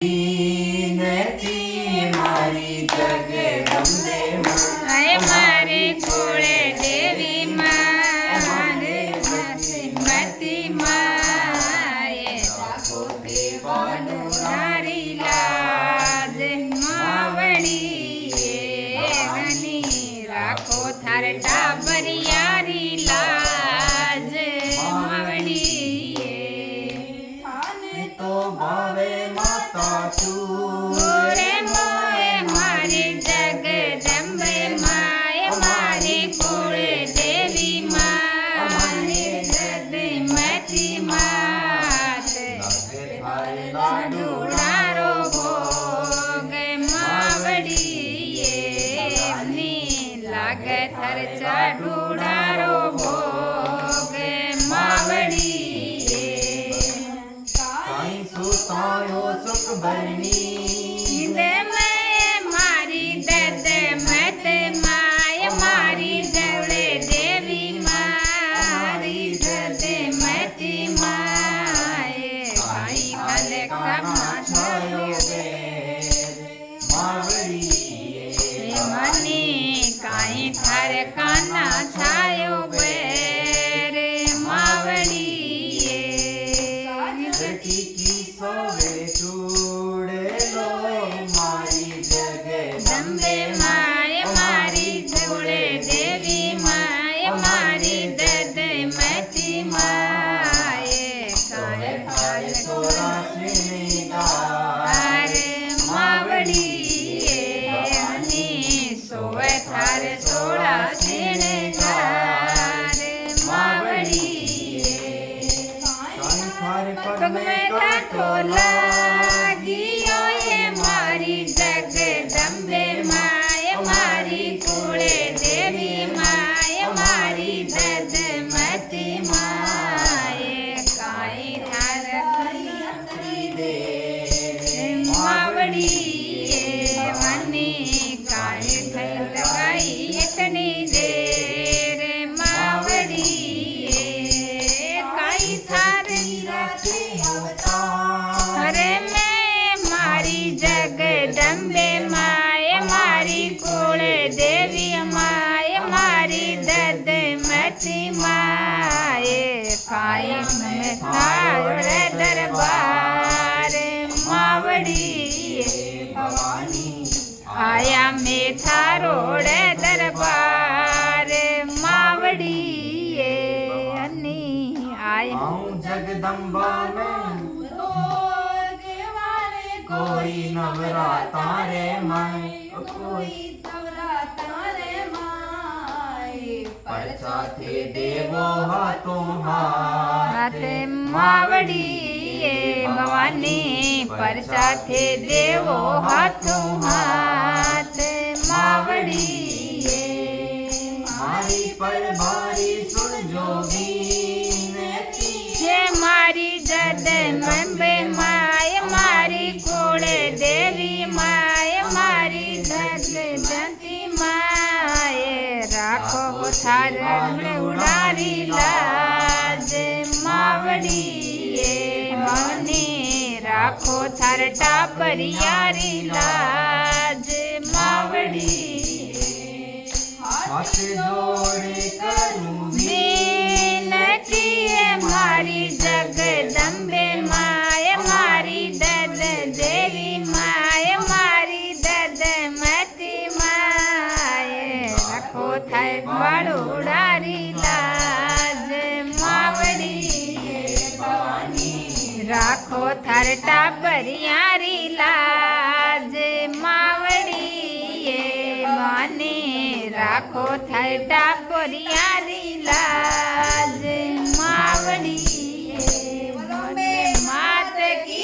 નથી મારી જગદંબે માં આય મારી કુળે દેવી માં શ્રીમતી માએ રાખો દેવાનું નારી લાજ માવડી ગની રાખો થાર ટાબરિયારી લાજ માવડી તો ભાવે માતા તું રે મોએ મારી જગદંબે માય મારી કુળે દેવી માં મારી જગદંબી માત લાડુડારો ભોગ માવડી ની લાગે થર ચાડુડારો ભોગ માવડી સુતાયો સુખ ભરની મારી દદ મત માય મારી જવડે દેવી મારી દદ મતી માય ભાઈ ભલે કમા છોડ્યો માવડી મને કાંઈ થાર કાના છાયો બેરે માવડી કી સોવે જોડેલો મારી જગદંબે જગદંબે માય મારી જોડે દેવી માય મારી દદમતી માય કાય કાય સોરાશી ગાય અરે માવડી ની સોવે થાર સોળા શેણે ગાર માવડી પગમે કાંઠો લાગ્યો એ મારી જગદંબે માય મારી કુળે દેવી માય મારી દદમતી માય કાંઈ થાર કરી દે માવડી મને કાંઈ થઈ લગાઈ એકની દે રે માવડી કાંઈ થાર અરે મેં મારી જગદંબે માય મારી કુળે દેવી માય મારી દદમતી માય કાયમ મેં થાળે દરબાર માવડી ભવાની આયા મેં થારોડે દરબાર માવડી અની આય આઉં જગદંબા में कोई नवराता रे माय कोई परसाथे देवो हाथो हाथ હાથે માવડી ભવાની પર સાથે દેવો હાથો હાથ માવડી मारी पर भारी सुन जोगी હે મારી જગદંબે માય મારી કુળે દેવી માય મારી જગદંતી માય રાખો થાર ઉડારી લાજ માવડી મને રાખો થાર ટાપરિયારી લાજ માવડી हाथ जोड़े करूं વિનતી મારી જગદંબે માય મારી દદ દેવી માય મારી દદમતી માય રાખો થાય વાળુડારી લાજ માવડી રાખો થાર ટાબરિયારી લાજ માવડી મને રાખો થાર ટાબરિયારી લાજ માવડી માત કી